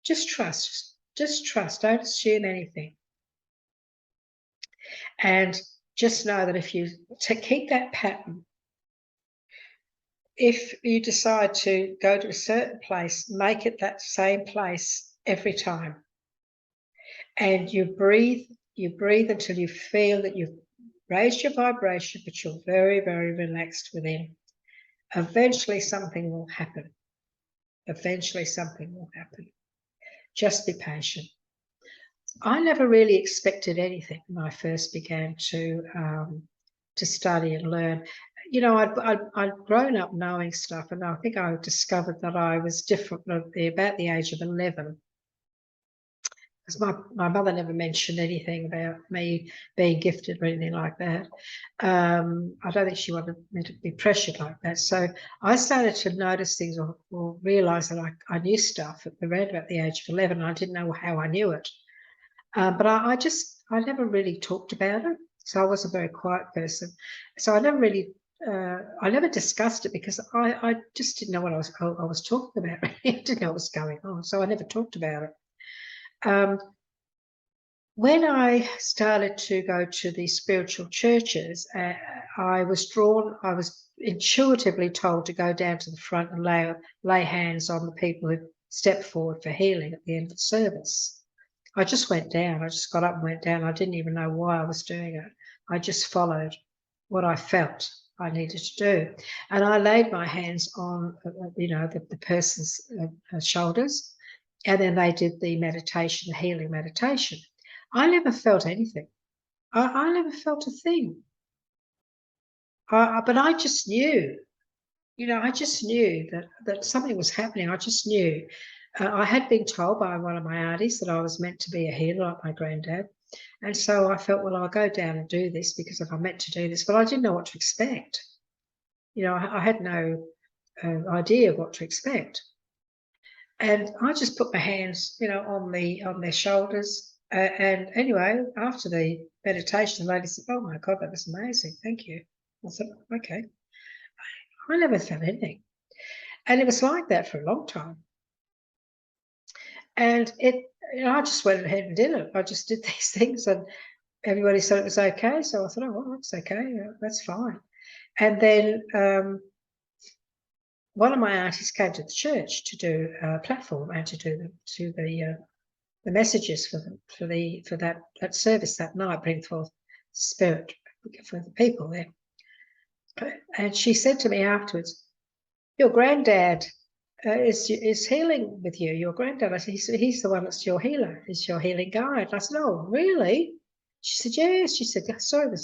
Just trust. Just trust. Don't assume anything. And just know that if you keep that pattern, if you decide to go to a certain place, make it that same place every time. And you breathe until you feel that you've raised your vibration, but you're very, very relaxed within. Eventually something will happen. Eventually something will happen. Just be patient. I never really expected anything when I first began to study and learn. You know, I'd grown up knowing stuff, and I think I discovered that I was different at about the age of 11. Because my mother never mentioned anything about me being gifted or anything like that. I don't think she wanted me to be pressured like that. So I started to notice things or realise that I knew stuff around about the age of 11. And I didn't know how I knew it. But I never really talked about it. So I was a very quiet person. So I never really I never discussed it because I just didn't know what I was talking about. I didn't know what was going on, so I never talked about it. When I started to go to these spiritual churches, I was intuitively told to go down to the front and lay hands on the people who stepped forward for healing at the end of the service. I just went down. I just got up and went down. I didn't even know why I was doing it. I just followed what I felt I needed to do. And I laid my hands on, the person's shoulders, and then they did the meditation, the healing meditation. I never felt anything. I never felt a thing. But I just knew, I just knew that something was happening. I just knew. I had been told by one of my aunties that I was meant to be a healer like my granddad. And so I felt, well, I'll go down and do this because if I'm meant to do this, but I didn't know what to expect. I had no idea what to expect. And I just put my hands, on their shoulders. And anyway, after the meditation, the lady said, "Oh my God, that was amazing. Thank you." I said, "Okay." I never felt anything. And it was like that for a long time. And I just went ahead and did it. I just did these things and everybody said it was okay. So I thought, oh, well, that's okay. That's fine. And then one of my aunties came to the church to do a platform and to do the messages for that service that night, bring forth spirit for the people there. And she said to me afterwards, "Your granddad is healing with you. Your granddad," I said, he's the one that's your healer. He's your healing guide. I said, "Oh, really?" She said, "Yes." She said, "Sorry,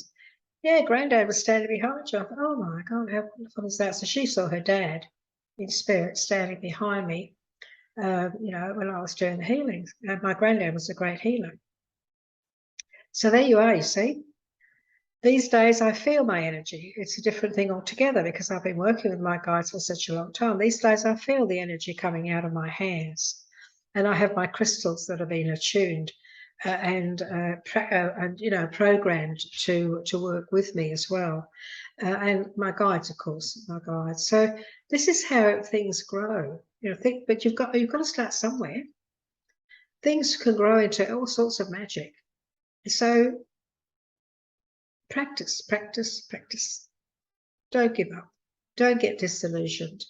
yeah, granddad was standing behind you." I thought, "Oh my God, how wonderful is that?" So she saw her dad in spirit standing behind me, when I was doing the healings. My granddad was a great healer. So there you are, you see. These days I feel my energy. It's a different thing altogether because I've been working with my guides for such a long time. These days I feel the energy coming out of my hands. And I have my crystals that have been attuned and programmed to work with me as well. And my guides, of course, my guides. So this is how things grow. But you've got to start somewhere. Things can grow into all sorts of magic. So practice, practice, practice. Don't give up. Don't get disillusioned.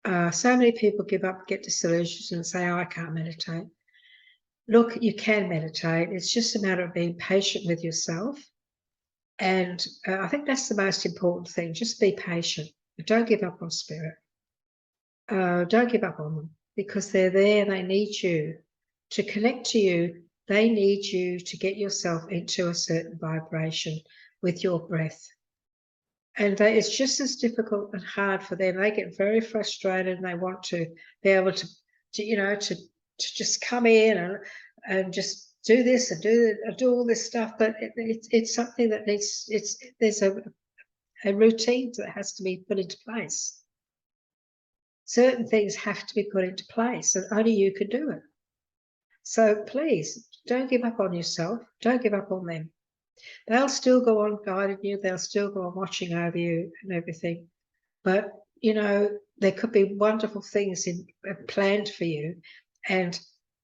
So many people give up, get disillusioned and say, "Oh, I can't meditate." Look, you can meditate. It's just a matter of being patient with yourself. And I think that's the most important thing. Just be patient. But don't give up on spirit. Don't give up on them because they're there. They need you to connect to you. They need you to get yourself into a certain vibration with your breath. And it's just as difficult and hard for them. They get very frustrated and they want to be able to just come in and just do this and do all this stuff. But it's something that there's a routine that has to be put into place. Certain things have to be put into place and only you can do it. So please don't give up on yourself. Don't give up on them. They'll still go on guiding you. They'll still go on watching over you and everything. But, there could be wonderful things planned for you. And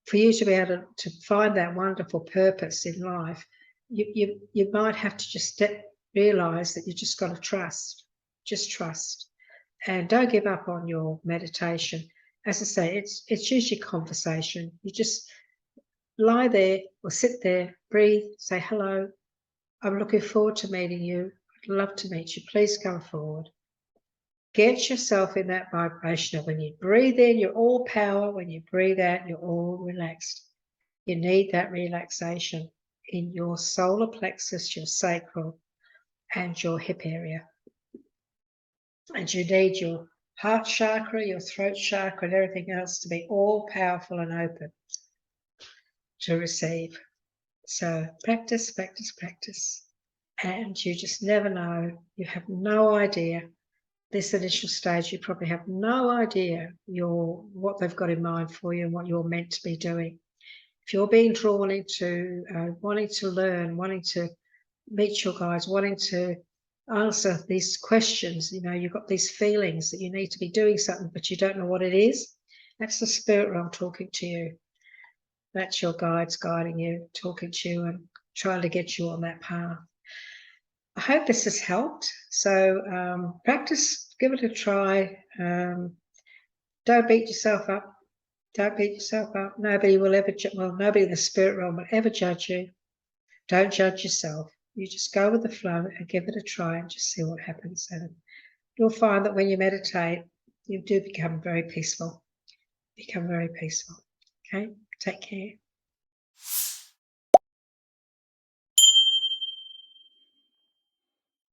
for you to be able to find that wonderful purpose in life, you might have to just realise that you just got to trust. Just trust. And don't give up on your meditation. As I say, it's usually conversation. You just lie there or sit there, breathe, say hello. I'm looking forward to meeting you. I'd love to meet you. Please come forward. Get yourself in that vibration of when you breathe in, you're all power. When you breathe out, you're all relaxed. You need that relaxation in your solar plexus, your sacral, and your hip area. And you need your heart chakra, your throat chakra, and everything else to be all powerful and open to receive. So practice, practice, practice. And you just never know. You have no idea. This initial stage, you probably have no idea what they've got in mind for you and what you're meant to be doing. If you're being drawn into wanting to learn, wanting to meet your guides, wanting to answer these questions. You know, you've got these feelings that you need to be doing something, but you don't know what it is. That's the spirit realm talking to you. That's your guides guiding you, talking to you and trying to get you on that path. I hope this has helped. So practice, give it a try. Don't beat yourself up. Don't beat yourself up. Nobody will ever, nobody in the spirit realm will ever judge you. Don't judge yourself. You just go with the flow and give it a try and just see what happens. And you'll find that when you meditate, you do become very peaceful. Become very peaceful. Okay? Take care.